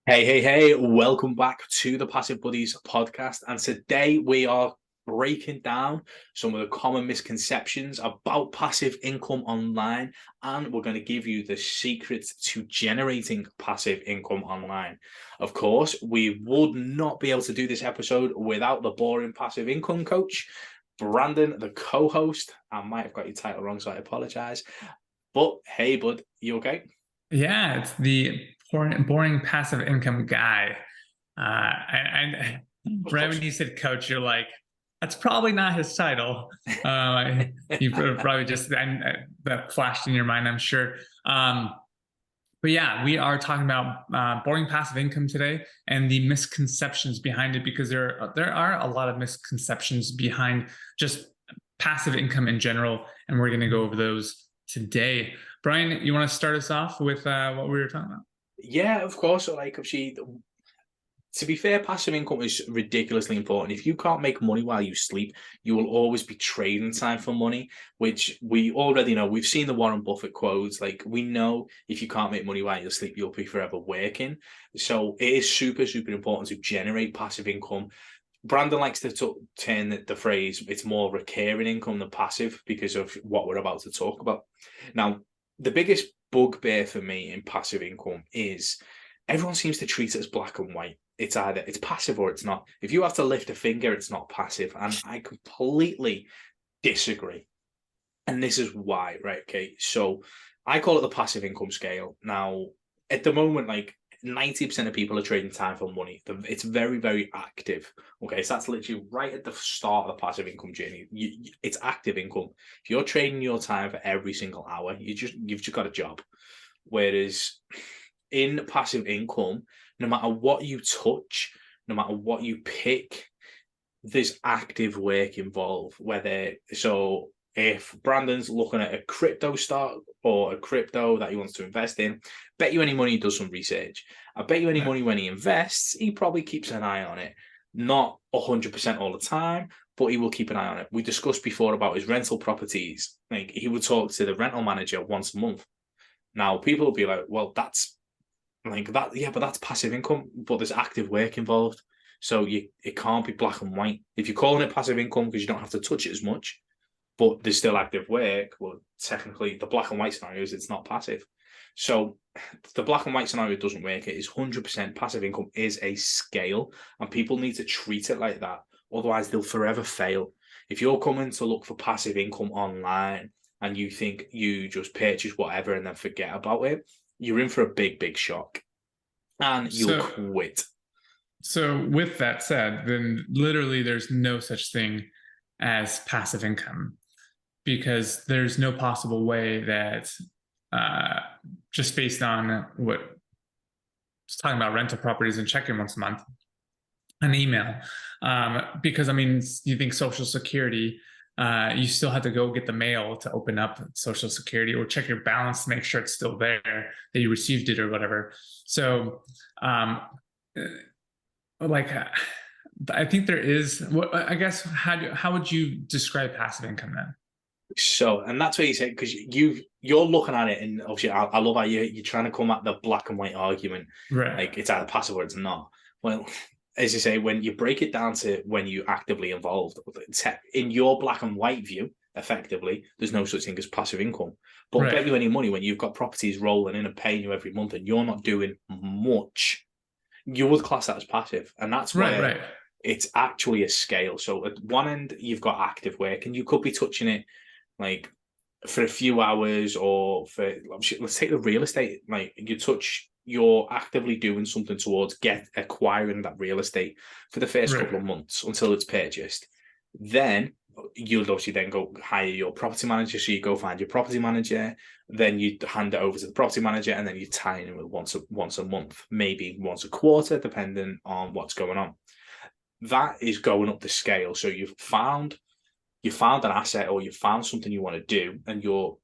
Hey, welcome back to the Passive Buddies podcast. And today we are breaking down some of the common misconceptions about passive income online. And we're going to give you the secrets to generating passive income online. Of course, we would not be able to do this episode without the boring passive income coach, Brandon, the co host. I might have got your title wrong, so I apologize. But hey, bud, you okay? Yeah, it's the boring passive income guy. And Of right when course. you said coach, you're like, that's probably not his title. You probably just that flashed in your mind, I'm sure. But yeah, we are talking about boring passive income today and the misconceptions behind it, because there are a lot of misconceptions behind just passive income in general, and we're going to go over those today. Brian, you want to start us off with what we were talking about? Yeah, of course. So, like, obviously, to be fair, passive income is ridiculously important. If you can't make money while you sleep, you will always be trading time for money, which we already know. We've seen the Warren Buffett quotes. Like, we know if you can't make money while you sleep, you'll be forever working. So it is super, super important to generate passive income. Brandon likes to turn the phrase, it's more recurring income than passive because of what we're about to talk about. Now, the biggest bugbear for me in passive income is everyone seems to treat it as black and white. It's either it's passive or it's not. If you have to lift a finger, it's not passive. And I completely disagree. And this is why, right? Okay. So I call it the passive income scale. Now, at the moment, like 90% of people are trading time for money. It's very, very active. Okay. So that's literally right at the start of the passive income journey. It's active income. If you're trading your time for every single hour, you've just got a job. Whereas in passive income, no matter what you touch, no matter what you pick, there's active work involved. Whether so, if Brandon's looking at a crypto stock or a crypto that he wants to invest in, bet you any money he does some research. I bet you any Yeah. money when he invests, he probably keeps an eye on it. Not 100% all the time, but he will keep an eye on it. We discussed before about his rental properties. Like he would talk to the rental manager once a month. Now people will be like, well, that's like that, yeah, but that's passive income, but there's active work involved. So it can't be black and white. If you're calling it passive income because you don't have to touch it as much, but there's still active work, well, technically the black and white scenario is it's not passive. So the black and white scenario doesn't work. It is 100% passive income is a scale, and people need to treat it like that. Otherwise, they'll forever fail. If you're coming to look for passive income online and you think you just purchase whatever and then forget about it, you're in for a big, big shock and you'll So, quit. so with that said, then literally there's no such thing as passive income, because there's no possible way that uh, just based on what just talking about rental properties and checking once a month, an email. Because I mean, you think Social Security, you still have to go get the mail to open up Social Security or check your balance to make sure it's still there, that you received it or whatever. So, um, like, I think there is. What I guess how would you describe passive income then? So, and that's what you say because you're looking at it, and obviously, I love how you're trying to come at the black and white argument, Right. like it's either passive or it's not. Well, as you say, when you break it down to when you actively involved in your black and white view, effectively, there's no such thing as passive income. But Right. bet you any money when you've got properties rolling in and paying you every month, and you're not doing much, you would class that as passive, and that's Right. where Right. it's actually a scale. So at one end, you've got active work, and you could be touching it like for a few hours or for let's take the real estate. Like you touch, you're actively doing something towards get acquiring that real estate for the first Right. couple of months until it's purchased. Then you'll obviously then go hire your property manager. So you go find your property manager, then you hand it over to the property manager, and then you tie in with once a month, maybe once a quarter, depending on what's going on. That is going up the scale. So you found an asset or you found something you want to do, and you're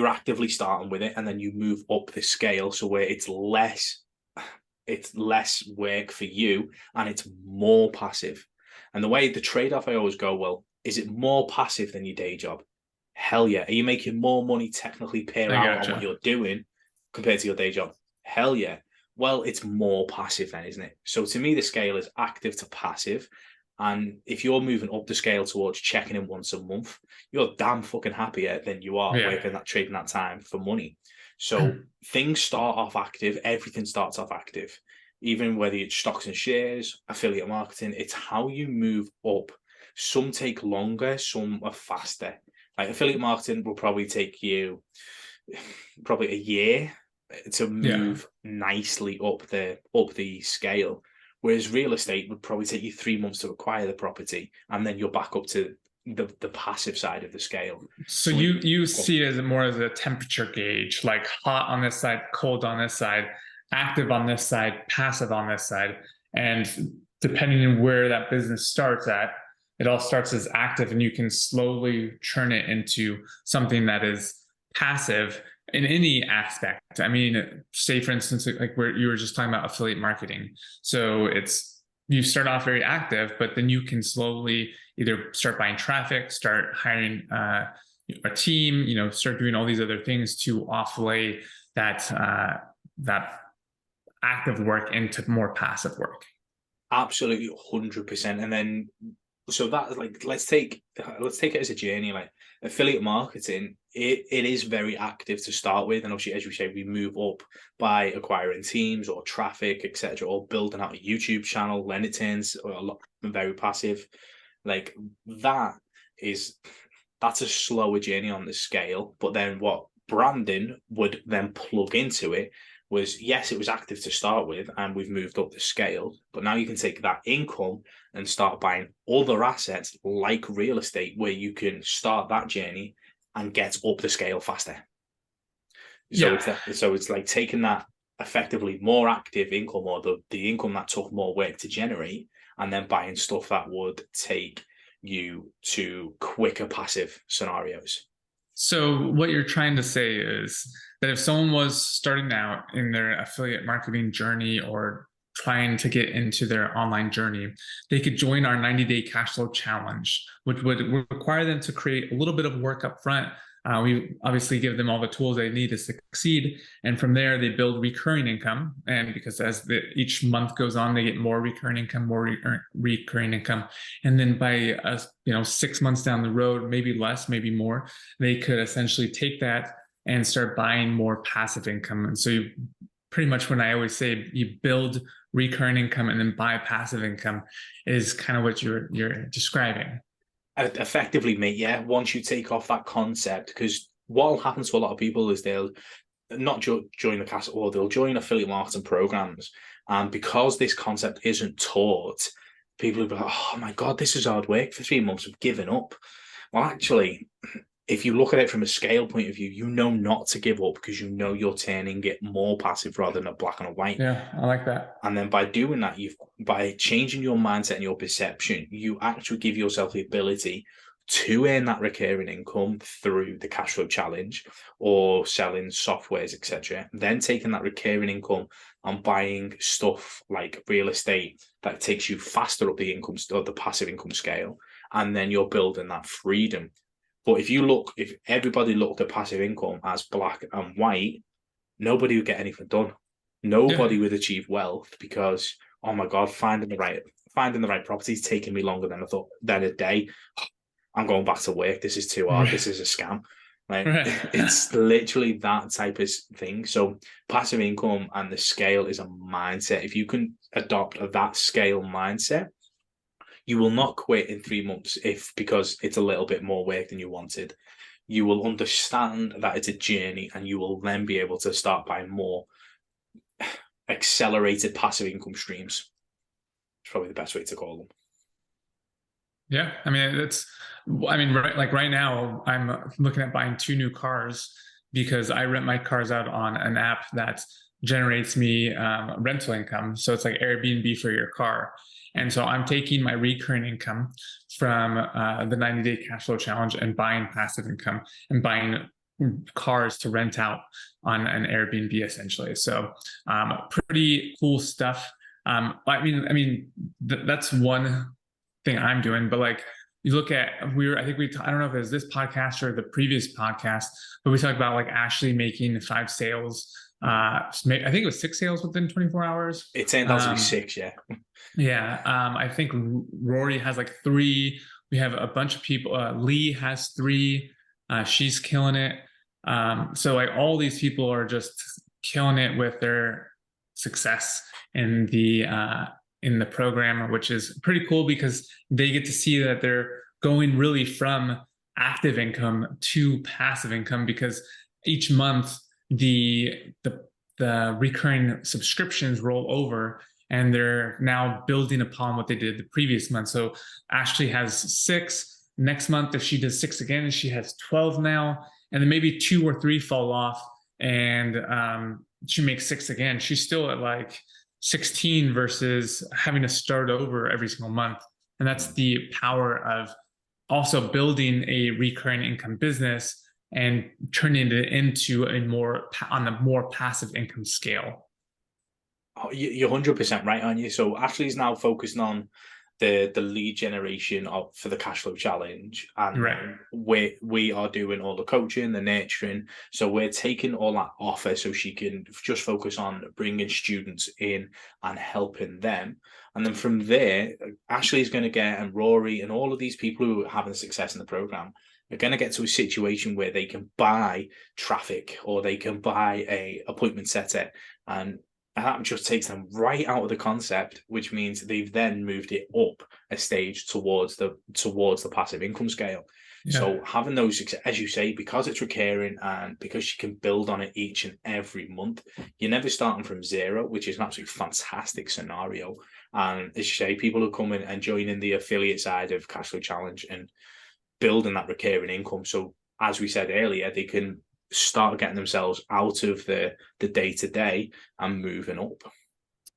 actively starting with it, and then you move up the scale so where it's less work for you and it's more passive. And the way the trade-off I always go, well, is it more passive than your day job? Hell yeah. Are you making more money technically per I hour on what gotcha. you're doing compared to your day job? Hell yeah. Well, it's more passive then, isn't it? So to me, the scale is active to passive. And if you're moving up the scale towards checking in once a month, you're damn fucking happier than you are Yeah. working that trading that time for money. So things start off active, everything starts off active. Even whether it's stocks and shares, affiliate marketing, it's how you move up. Some take longer, some are faster. Like affiliate marketing will probably take you probably a year to Yeah. move nicely up the scale. Whereas real estate would probably take you 3 months to acquire the property, and then you're back up to the passive side of the scale. So So you see it as more as a temperature gauge, like hot on this side, cold on this side, active on this side, passive on this side. And depending on where that business starts at, it all starts as active and you can slowly turn it into something that is passive in any aspect. I mean, say for instance, like where you were just talking about affiliate marketing. So it's you start off very active, but then you can slowly either start buying traffic, start hiring a team, start doing all these other things to offlay that active work into more passive work. absolutely 100%. And then so that like let's take it as a journey. Like affiliate marketing, it is very active to start with, and obviously as we say, we move up by acquiring teams or traffic, etc., or building out a YouTube channel. Then it turns a lot very passive. Like that is that's a slower journey on the scale. But then what branding would then plug into it was, yes, it was active to start with, and we've moved up the scale, but now you can take that income and start buying other assets like real estate, where you can start that journey and get up the scale faster. So Yeah. it's like taking that effectively more active income, or the income that took more work to generate, and then buying stuff that would take you to quicker passive scenarios. So what you're trying to say is that if someone was starting out in their affiliate marketing journey or trying to get into their online journey, they could join our 90-day cash flow challenge, which would require them to create a little bit of work up front. We obviously give them all the tools they need to succeed. And from there, they build recurring income. And because as each month goes on, they get more recurring income, recurring income. And then by 6 months down the road, maybe less, maybe more, they could essentially take that and start buying more passive income. And so you pretty much, when I always say you build recurring income and then buy passive income, is kind of what you're describing. Effectively, mate, yeah, once you take off that concept, because what will happen to a lot of people is they'll not join the cast, or they'll join affiliate marketing programs, and because this concept isn't taught, people will be like, oh my god, this is hard work for 3 months, I've given up. Well, actually, if you look at it from a scale point of view, you know not to give up, because you know you're turning it more passive rather than a black and a white. Yeah, I like that. And then by doing that, by changing your mindset and your perception, you actually give yourself the ability to earn that recurring income through the cash flow challenge or selling softwares, etc. Then taking that recurring income and buying stuff like real estate that takes you faster up the income or the passive income scale, and then you're building that freedom. But if everybody looked at passive income as black and white, nobody would get anything done. Yeah. Nobody would achieve wealth, because oh my god, finding the right property is taking me longer than I thought than a day. I'm going back to work. This is too hard. This is a scam. Like it's literally that type of thing. So passive income and the scale is a mindset. If you can adopt that scale mindset, you will not quit in 3 months because it's a little bit more work than you wanted. You will understand that it's a journey, and you will then be able to start buying more accelerated passive income streams. It's probably the best way to call them. Yeah, I mean right now I'm looking at buying 2 new cars because I rent my cars out on an app that generates me rental income. So it's like Airbnb for your car. And so I'm taking my recurring income from the 90-day cash flow challenge and buying passive income and buying cars to rent out on an Airbnb essentially. So pretty cool stuff. That's one thing I'm doing, but like you look at, I don't know if it was this podcast or the previous podcast, but we talked about like Ashley making 5 sales I think it was 6 sales within 24 hours. It turned out to be 6, yeah. Yeah, I think Rory has like 3. We have a bunch of people. Lee has 3. She's killing it. So like all these people are just killing it with their success in the program, which is pretty cool because they get to see that they're going really from active income to passive income, because each month the recurring subscriptions roll over and they're now building upon what they did the previous month. So Ashley has 6. Next month, if she does 6 again, she has 12 now. And then maybe 2 or 3 fall off and she makes 6 again. She's still at like 16 versus having to start over every single month. And that's the power of also building a recurring income business and turning it into a more passive income scale. Oh, you're 100% right, aren't you? So Ashley's now focusing on the lead generation for the cash flow challenge, and Right. we are doing all the coaching, the nurturing. So we're taking all that off her so she can just focus on bringing students in and helping them. And then from there, Ashley's going to get, and Rory and all of these people who are having success in the program are going to get to a situation where they can buy traffic or they can buy a appointment setter, and that just takes them right out of the concept, which means they've then moved it up a stage towards the passive income scale. Yeah. So having those, as you say, because it's recurring and because you can build on it each and every month, you're never starting from zero, which is an absolutely fantastic scenario. And as you say, people are coming and joining the affiliate side of Cashflow Challenge and building that recurring income. So as we said earlier, they can start getting themselves out of the day-to-day and moving up.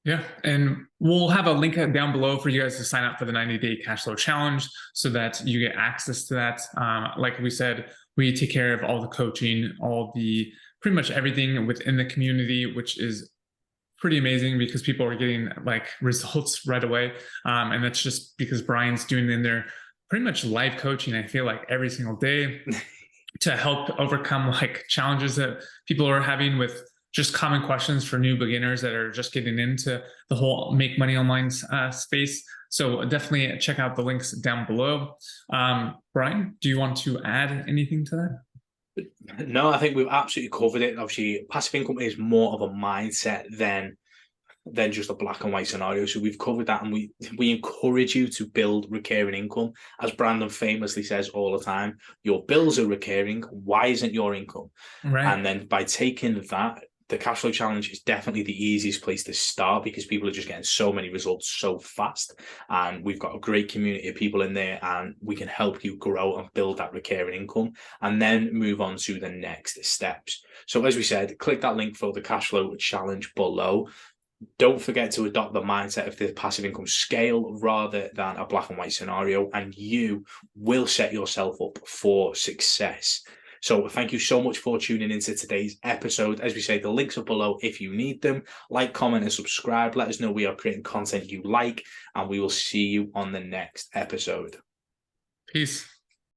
Yeah, and we'll have a link down below for you guys to sign up for the 90-day cash flow challenge so that you get access to that. Like we said, we take care of all the coaching, pretty much everything within the community, which is pretty amazing because people are getting like results right away. And that's just because Brian's doing in there pretty much live coaching, I feel like every single day to help overcome like challenges that people are having with just common questions for new beginners that are just getting into the whole make money online space. So definitely check out the links down below. Brian, do you want to add anything to that? No, I think we've absolutely covered it. Obviously, passive income is more of a mindset than just a black and white scenario. So we've covered that, and we encourage you to build recurring income. As Brandon famously says all the time, your bills are recurring. Why isn't your income? Right. And then by taking that, the cash flow challenge is definitely the easiest place to start because people are just getting so many results so fast. And we've got a great community of people in there, and we can help you grow and build that recurring income and then move on to the next steps. So as we said, click that link for the cash flow challenge below. Don't forget to adopt the mindset of the passive income scale rather than a black and white scenario, and you will set yourself up for success. So thank you so much for tuning into today's episode. As we say, the links are below if you need them. Like, comment, and subscribe. Let us know we are creating content you like, and we will see you on the next episode. Peace.